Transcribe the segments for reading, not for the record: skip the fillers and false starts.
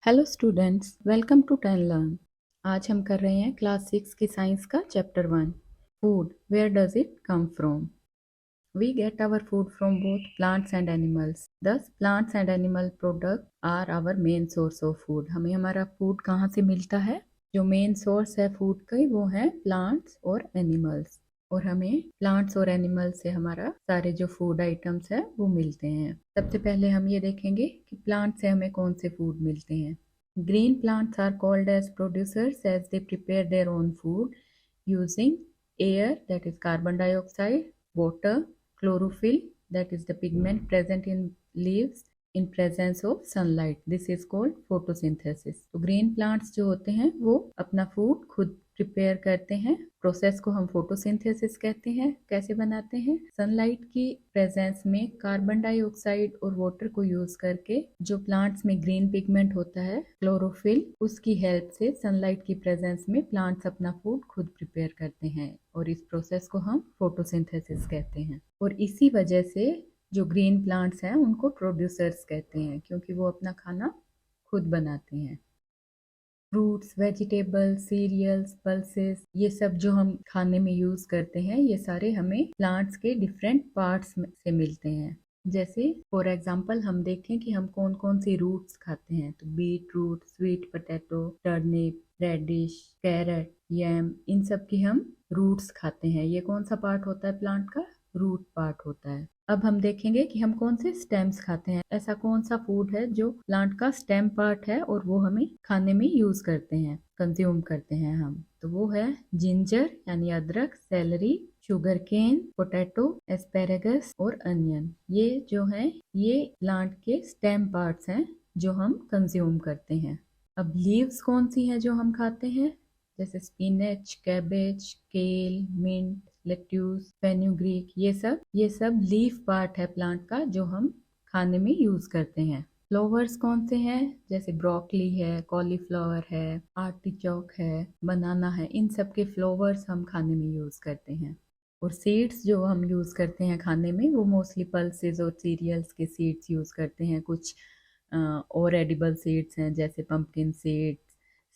Hello students, welcome to ten learn. आज हम कर रहे हैं क्लास 6 की साइंस का chapter 1, food where does it come from. We get our food from both plants and animals, thus plants and animal product are our main source of food. हमें हमारा food कहाँ से मिलता है? जो मेन सोर्स है food का वो है प्लांट्स और एनिमल्स, और हमें प्लांट्स और एनिमल्स से हमारा सारे जो फूड आइटम्स है वो मिलते हैं। सबसे पहले हम ये देखेंगे कि प्लांट से हमें कौन से फूड मिलते हैं। Green plants are called as producers as they prepare their own food using air, that is carbon dioxide, water, chlorophyll, that is the pigment present in leaves in presence of sunlight. This is called photosynthesis. तो green plants जो होते हैं वो अपना food खुद prepare करते हैं। Process को हम फोटोसिंथेसिस कहते हैं। कैसे बनाते हैं? सनलाइट की प्रेजेंस में कार्बन डाइऑक्साइड और वाटर को यूज करके जो प्लांट्स में ग्रीन पिगमेंट होता है क्लोरोफिल, उसकी हेल्प से सनलाइट की प्रेजेंस में प्लांट्स अपना फूड खुद प्रिपेयर करते हैं, और इस प्रोसेस को हम फोटोसिंथेसिस कहते हैं। और इसी वजह से जो ग्रीन प्लांट्स हैं उनको प्रोड्यूसर्स कहते हैं, क्योंकि वो अपना खाना खुद बनाते हैं। फ्रूट्स, वेजिटेबल्स, सीरियल्स, पल्सेस, ये सब जो हम खाने में यूज करते हैं ये सारे हमें प्लांट्स के डिफरेंट पार्ट्स से मिलते हैं। जैसे फॉर एग्जांपल हम देखें कि हम कौन कौन सी रूट्स खाते हैं, तो beetroot, sweet potato, turnip, radish, carrot, yam, इन सब की हम रूट्स खाते हैं। ये कौन सा पार्ट होता है प्लांट का? रूट पार्ट होता है। अब हम देखेंगे कि हम कौन से स्टेम्स खाते हैं। ऐसा कौन सा फूड है जो प्लांट का स्टेम पार्ट है और वो हमें खाने में यूज करते हैं, कंज्यूम करते हैं हम, तो वो है जिंजर यानी अदरक, celery, sugar cane, potato, asparagus और अनियन। ये जो है ये प्लांट के स्टेम पार्ट्स हैं जो हम कंज्यूम करते हैं। अब लीव्स कौन सी हैं जो हम खाते हैं? जैसे स्पिनच, कैबेज, केल, मिंट, लेट्यूस, फेन्यूग्रीक, ये सब लीफ पार्ट है प्लांट का जो हम खाने में यूज करते हैं। फ्लावर्स कौन से हैं? जैसे ब्रोकली है, कॉलीफ्लावर है, आर्टिचोक है, बनाना है, इन सब के फ्लावर्स हम खाने में यूज करते हैं। और सीड्स जो हम यूज करते हैं खाने में वो मोस्टली पल्सेस और सीरियल्स के सीड्स यूज करते हैं। कुछ और एडिबल सीड्स हैं जैसे pumpkin seeds,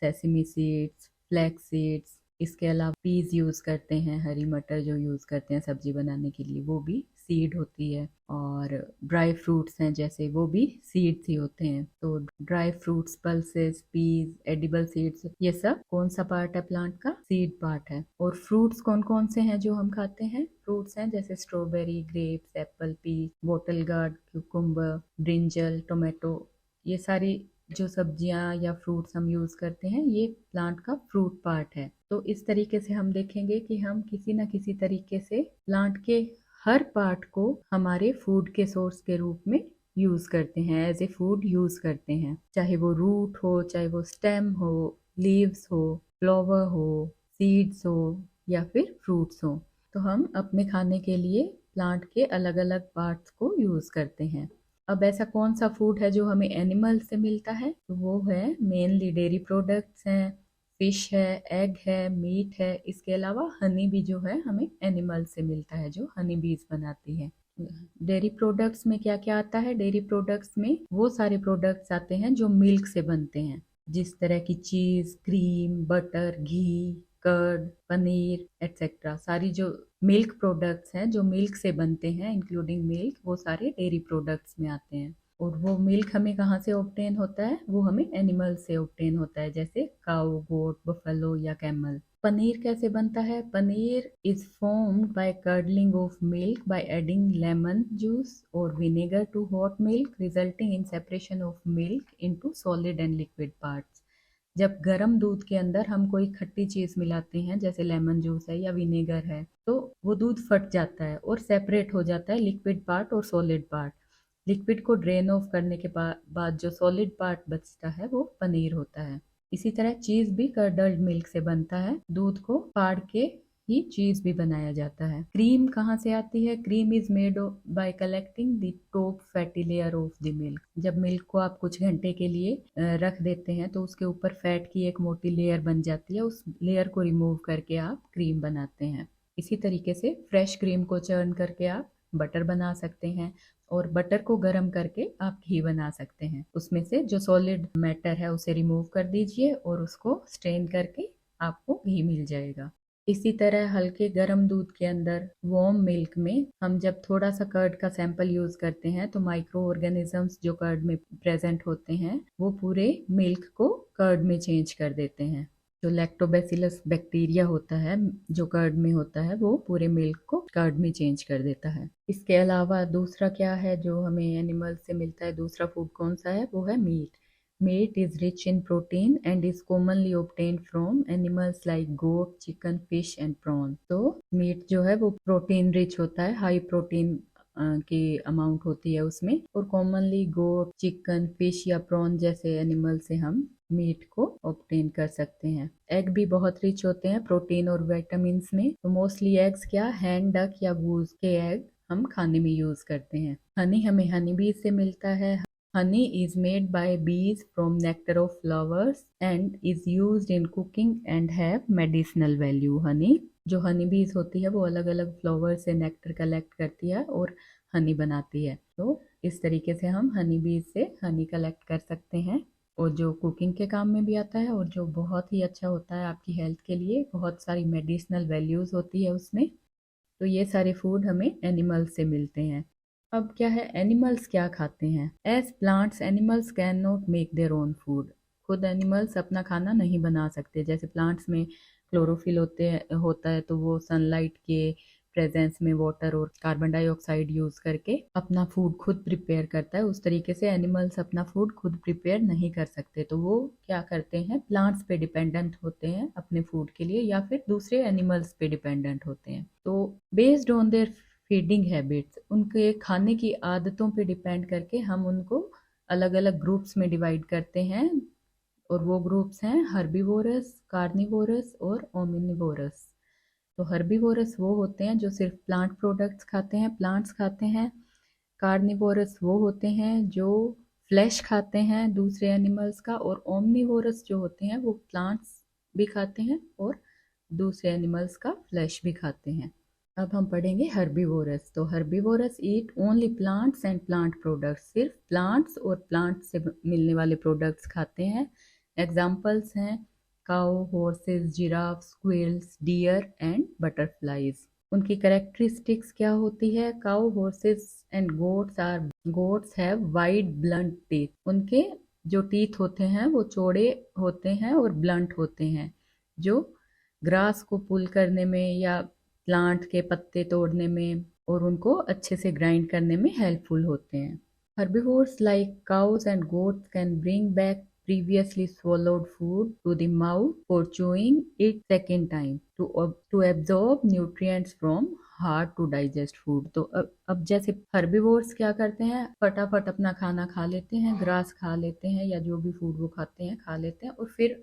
sesame seeds, flax seeds. इसके अलावा पीज यूज करते हैं, हरी मटर जो यूज करते हैं सब्जी बनाने के लिए, वो भी सीड होती है। और ड्राई फ्रूट्स हैं जैसे, वो भी सीड्स ही होते हैं। तो dry fruits, pulses, peas, edible seeds, ये सब कौन सा पार्ट है प्लांट का? सीड पार्ट है। और फ्रूट्स कौन कौन से हैं जो हम खाते हैं? फ्रूट्स हैं जैसे strawberry, grapes, apple, peach, bottle gourd, cucumber, brinjal, tomato. ये सारी जो सब्जियां या फ्रूट्स हम यूज करते हैं ये प्लांट का फ्रूट पार्ट है। तो इस तरीके से हम देखेंगे कि हम किसी न किसी तरीके से प्लांट के हर पार्ट को हमारे फूड के सोर्स के रूप में यूज करते हैं, एज ए फूड यूज करते हैं। चाहे वो रूट हो, चाहे वो स्टेम हो, लीव्स हो, फ्लावर हो, सीड्स हो या फिर फ्रूट्स हो, तो हम अपने खाने के लिए प्लांट के अलग अलग पार्ट्स को यूज करते हैं। अब ऐसा कौन सा फूड है जो हमें एनिमल से मिलता है? तो वो है मेनली डेयरी प्रोडक्ट्स हैं, फिश है, एग है, मीट है। इसके अलावा हनी भी जो है हमें एनिमल से मिलता है, जो हनी बीज बनाती है। डेयरी प्रोडक्ट्स में क्या क्या आता है? डेयरी प्रोडक्ट्स में वो सारे प्रोडक्ट्स आते हैं जो मिल्क से बनते हैं, जिस तरह की चीज, क्रीम, बटर, घी, कर्ड, पनीर एटसेट्रा। सारी जो मिल्क प्रोडक्ट्स हैं जो मिल्क से बनते हैं इंक्लूडिंग मिल्क, वो सारे डेयरी प्रोडक्ट्स में आते हैं। और वो मिल्क हमें कहाँ से ऑब्टेन होता है? वो हमें एनिमल से ऑब्टेन होता है, जैसे काऊ, गोट, बफेलो या कैमल। पनीर कैसे बनता है? Paneer is formed by curdling of milk by adding lemon juice और vinegar to hot milk, resulting in separation of milk into solid and liquid parts. जब गर्म दूध के अंदर हम कोई खट्टी चीज मिलाते हैं जैसे लेमन जूस है या विनेगर है, तो वो दूध फट जाता है और सेपरेट हो जाता है लिक्विड पार्ट और सॉलिड पार्ट। लिक्विड को ड्रेन ऑफ करने के बाद जो सॉलिड पार्ट बचता है वो पनीर होता है। इसी तरह चीज भी कर्डल्ड मिल्क से बनता है, दूध को फाड़ के ही चीज भी बनाया जाता है। क्रीम कहाँ से आती है? Cream is made by collecting the top fatty layer of the milk. जब मिल्क को आप कुछ घंटे के लिए रख देते हैं तो उसके ऊपर फैट की एक मोटी लेयर बन जाती है, उस लेयर को रिमूव करके आप क्रीम बनाते हैं। इसी तरीके से फ्रेश क्रीम को चर्न करके आप बटर बना सकते हैं, और बटर को गर्म करके आप घी बना सकते हैं। उसमें से जो सॉलिड मैटर है उसे रिमूव कर दीजिए और उसको स्ट्रेन करके आपको घी मिल जाएगा। इसी तरह हल्के गर्म दूध के अंदर वार्म मिल्क में हम जब थोड़ा सा कर्ड का सैंपल यूज करते हैं तो माइक्रो ऑर्गेनिजम्स जो कर्ड में प्रेजेंट होते हैं वो पूरे मिल्क को कर्ड में चेंज कर देते हैं। जो लैक्टोबैसिलस बैक्टीरिया होता है जो कर्ड में होता है वो पूरे मिल्क को कर्ड में चेंज कर देता है। इसके अलावा दूसरा क्या है जो हमें एनिमल से मिलता है, दूसरा फूड कौन सा है, वो है meet. Meat is rich in protein and is commonly obtained from animals like goat, chicken, fish and prawn. तो मीट जो है वो प्रोटीन रिच होता है, हाई प्रोटीन की अमाउंट होती है उसमें, और कॉमनली गोट, चिकन, फिश या प्रॉन जैसे एनिमल से हम मीट को ऑब्टेन कर सकते हैं। एग भी बहुत रिच होते हैं प्रोटीन और विटामिन में। तो मोस्टली एग्स क्या हैंड डक या गूज के एग हम खाने में यूज करते हैं। हनी हमें हनी बी से मिलता है। Honey is made by bees from nectar of flowers and is used in cooking and have medicinal value. Honey जो हनी बीज होती है वो अलग अलग फ्लावर से नेक्टर कलेक्ट करती है और हनी बनाती है। तो इस तरीके से हम हनी बीज से हनी कलेक्ट कर सकते हैं और जो कुकिंग के काम में भी आता है और जो बहुत ही अच्छा होता है आपकी हेल्थ के लिए, बहुत सारी मेडिसिनल वैल्यूज होती है उसमें। तो ये सारे फूड हमें एनिमल से मिलते हैं। अब क्या है, एनिमल्स क्या खाते हैं। As plants animals can not make their own food. खुद एनिमल्स अपना खाना नहीं बना सकते। जैसे प्लांट्स में क्लोरोफिल होता है तो वो सनलाइट के प्रेजेंस में वाटर और कार्बन डाइऑक्साइड यूज करके अपना फूड खुद प्रिपेयर करता है। उस तरीके से एनिमल्स अपना फूड खुद प्रिपेयर नहीं कर सकते। तो वो क्या करते हैं, प्लांट्स पे डिपेंडेंट होते हैं अपने फूड के लिए या फिर दूसरे एनिमल्स पे डिपेंडेंट होते हैं। तो based on their feeding habits, उनके खाने की आदतों पे डिपेंड करके हम उनको अलग अलग ग्रुप्स में डिवाइड करते हैं और वो ग्रुप्स हैं हर्बीवोरस, कार्निवोरस और ओमिनिवोरस। तो हर्बीवोरस वो होते हैं जो सिर्फ प्लांट प्रोडक्ट्स खाते हैं, प्लांट्स खाते हैं। कार्निवोरस वो होते हैं जो फ्लैश खाते हैं दूसरे एनिमल्स का, और ओमनिवोरस जो होते हैं वो प्लांट्स भी खाते हैं और दूसरे एनिमल्स का फ्लैश भी खाते हैं। अब हम पढ़ेंगे हर्बीवोरस। तो herbivores eat only plants and plant products, सिर्फ प्लांट्स और प्लांट से मिलने वाले प्रोडक्ट्स खाते हैं। एग्जाम्पल्स हैं cow, horses, giraffe, squirrels, deer and butterflies. उनकी कैरेक्टरिस्टिक्स क्या होती है। Cow, horses and goats have wide blunt teeth. उनके जो टीथ होते हैं वो चौड़े होते हैं और ब्लंट होते हैं, जो ग्रास को पुल करने में या प्लांट के पत्ते तोड़ने में और उनको अच्छे से ग्राइंड करने में हेल्पफुल होते हैं। Herbivores like cows and goats can bring back previously swallowed food to the mouth for chewing it second time to absorb nutrients from hard to digest food। तो अब जैसे herbivores क्या करते हैं, फटाफट अपना खाना खा लेते हैं, ग्रास खा लेते हैं या जो भी फूड वो खाते हैं खा लेते हैं, और फिर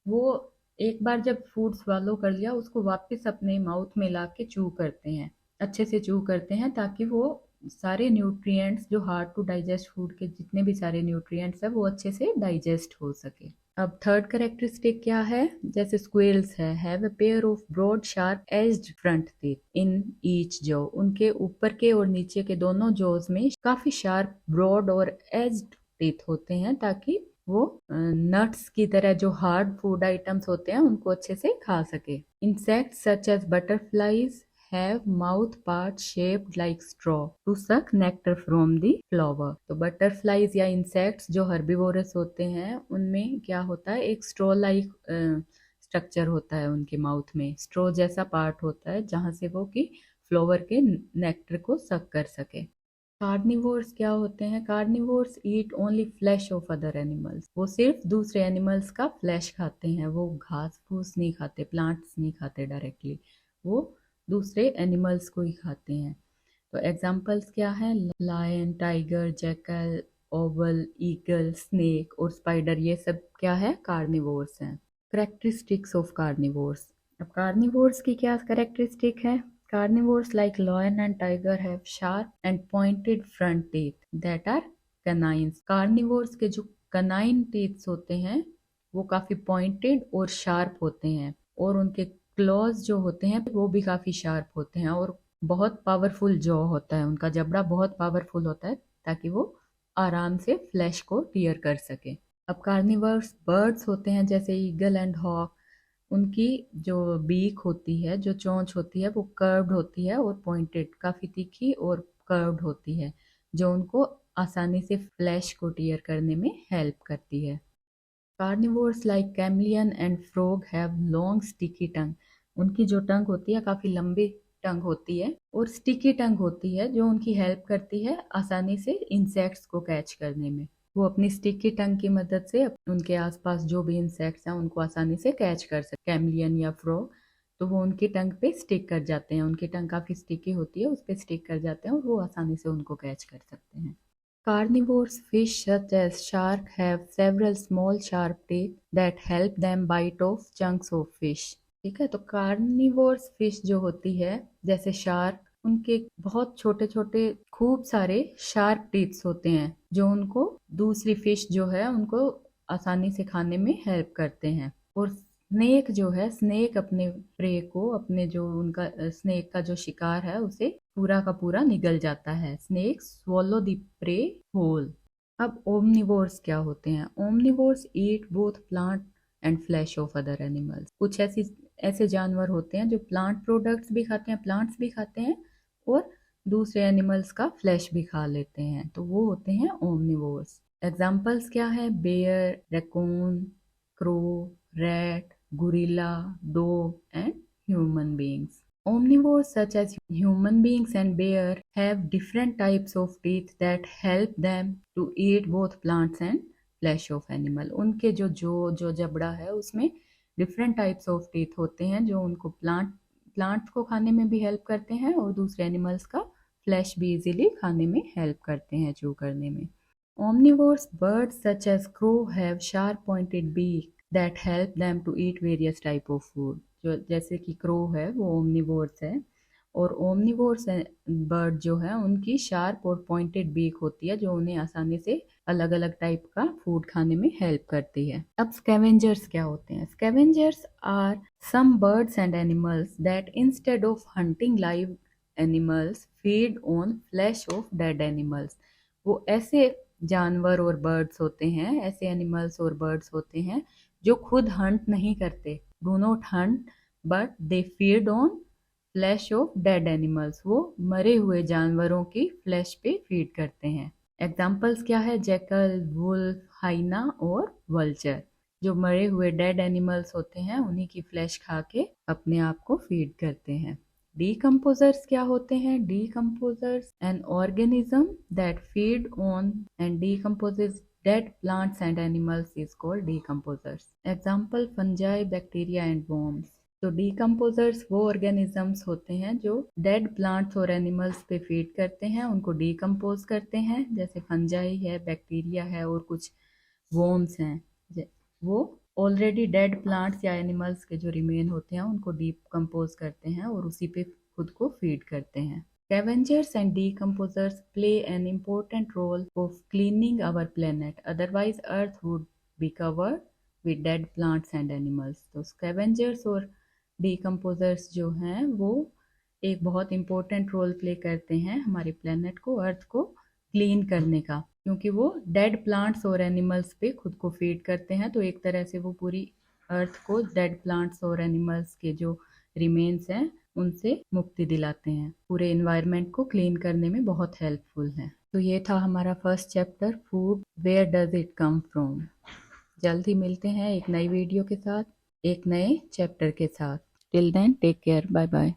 वो एक बार जब फूड स्वालो कर लिया उसको वापस अपने माउथ में ला के चू करते हैं, अच्छे से चू करते हैं ताकि वो सारे न्यूट्रिएंट्स जो हार्ड टू डाइजेस्ट फूड के जितने भी सारे न्यूट्रिएंट्स है वो अच्छे से डाइजेस्ट हो सके। अब थर्ड कैरेक्टरिस्टिक क्या है, जैसे स्क्विरल्स है, have a pair of broad sharp edged front teeth in each jaw. उनके ऊपर के और नीचे के दोनों जॉज में काफी शार्प, ब्रॉड और एज्ड टीथ होते हैं ताकि वो नट्स की तरह जो हार्ड फूड आइटम्स होते हैं उनको अच्छे से खा सके। Insects such as butterflies have mouth part shaped like straw to suck nectar from the flower. तो बटरफ्लाइज या इंसेक्ट्स जो हर्बीवोरस होते हैं उनमें क्या होता है, एक स्ट्रॉ लाइक स्ट्रक्चर होता है उनके माउथ में, स्ट्रॉ जैसा पार्ट होता है जहां से वो कि फ्लावर के नेक्टर को सक कर सके। कार्निवोर्स क्या होते हैं, carnivores eat only flash of other animals. वो सिर्फ दूसरे एनिमल्स का फ्लैश खाते हैं, वो घास फूस नहीं खाते, प्लांट्स नहीं खाते डायरेक्टली, वो दूसरे एनिमल्स को ही खाते हैं। तो एग्जाम्पल्स क्या हैं, lion, tiger, jackal, owl, eagle, snake और स्पाइडर, ये सब क्या है, कार्निवोर्स हैं। Characteristics of carnivores. अब कार्निवोर्स की क्या करेक्टरिस्टिक है, carnivores like lion and tiger have sharp and pointed front teeth that are canines। carnivores के जो canine teeth होते हैं वो काफी pointed और sharp होते हैं, और उनके claws जो होते हैं वो भी काफी sharp होते हैं, और बहुत पावरफुल जॉ होता है, उनका जबड़ा बहुत पावरफुल होता है ताकि वो आराम से फ्लैश को टीयर कर सके। अब कार्निवर्स बर्ड्स होते हैं जैसे ईगल एंड हॉक, उनकी जो बीक होती है, जो चोंच होती है वो कर्व्ड होती है और पॉइंटेड, काफ़ी तीखी और कर्व्ड होती है, जो उनको आसानी से फ्लैश को टीयर करने में हेल्प करती है। Carnivores like chameleon and frog have long sticky tongue. उनकी जो टंग होती है काफ़ी लंबी टंग होती है और स्टिकी टंग होती है, जो उनकी हेल्प करती है आसानी से इंसेक्ट्स को कैच करने में। वो अपनी स्टिकी टंग की मदद से उनके आसपास जो भी इंसेक्ट्स हैं उनको आसानी से कैच कर सकते। कैमलियन या फ्रॉग तो वो उनकी टंग पे स्टिक कर जाते हैं, उनकी टंग काफ़ी स्टिकी होती है, उस पर स्टिक कर जाते हैं और वो आसानी से उनको कैच कर सकते हैं। Carnivores fish such as shark have several small sharp teeth that help them bite off chunks of fish। ठीक है, तो कार्निवोर्स फिश जो होती है जैसे शार्क, उनके बहुत छोटे छोटे खूब सारे शार्प टीथ्स होते हैं जो उनको दूसरी फिश जो है उनको आसानी से खाने में हेल्प करते हैं। और स्नेक जो है, स्नेक अपने प्रे को, अपने जो उनका स्नेक का जो शिकार है उसे पूरा का पूरा निगल जाता है। Snake swallow the prey whole. अब ओमनिवोर्स क्या होते हैं? Omnivores eat both plant and flesh of other animals. कुछ ऐसे जानवर होते हैं जो प्लांट प्रोडक्ट्स भी खाते हैं, प्लांट्स भी खाते हैं और दूसरे एनिमल्स का फ्लैश भी खा लेते हैं, तो वो होते हैं ओमनिवोर्स। एग्जाम्पल्स क्या है? Bear, raccoon, crow, rat, gorilla, dog, and human beings. Omnivores such as human beings and bear have different types of teeth that help them to eat both plants and flesh of animal। उनके जो जबड़ा है उसमें different types of teeth होते हैं जो उनको plants को खाने में भी हेल्प करते हैं और दूसरे एनिमल्स का फ्लैश भी इजीली खाने में हेल्प करते हैं, चू करने में। Omnivores birds such as crow have sharp pointed beak that help them to eat various type of food। जो जैसे कि क्रो है वो ओमनिवोर्स है, और ओमनिवोर्स बर्ड जो है उनकी शार्प और पॉइंटेड बीक होती है जो उन्हें आसानी से अलग अलग टाइप का फूड खाने में हेल्प करती है। अब स्कैवेंजर्स क्या होते हैं? Scavengers are some birds and animals that instead of hunting live animals feed on flesh of dead animals. वो ऐसे जानवर और बर्ड्स होते हैं, ऐसे एनिमल्स और बर्ड्स होते हैं जो खुद हंट नहीं करते, do not Hunt, but they feed on flesh of dead animals. वो मरे हुए जानवरों की फ्लैश पे फीड करते हैं। एग्जाम्पल्स क्या है? जैकल, वुल्फ, हाइना और वल्चर, जो मरे हुए डेड एनिमल्स होते हैं उन्हीं की फ्लैश खा के अपने आप को फीड करते हैं। डीकम्पोजर्स क्या होते हैं? Decomposers an organism that feed on and decomposes dead plants and animals is called decomposers। Example fungi, bacteria and worms। तो decomposers वो organisms होते हैं जो dead plants और animals पे feed करते हैं, उनको decompose करते हैं, जैसे fungi है, bacteria है और कुछ worms हैं। वो already dead plants या animals के जो remain होते हैं उनको decompose करते हैं और उसी पे खुद को feed करते हैं। Scavengers and decomposers play an important role of cleaning our planet, otherwise Earth would be covered with dead plants and animals। तो scavengers और decomposers जो हैं वो एक बहुत important रोल प्ले करते हैं हमारे planet को, अर्थ को क्लीन करने का, क्योंकि वो डेड प्लांट्स और एनिमल्स पे खुद को फीड करते हैं। तो एक तरह से वो पूरी अर्थ को डेड प्लांट्स और एनिमल्स के जो रिमेन्स हैं उनसे मुक्ति दिलाते हैं, पूरे इन्वायरमेंट को क्लीन करने में बहुत हेल्पफुल है। तो ये था हमारा first chapter, food where does it come from. जल्द ही मिलते हैं एक नई वीडियो के साथ, एक नए चैप्टर के साथ। Till then take care, bye bye.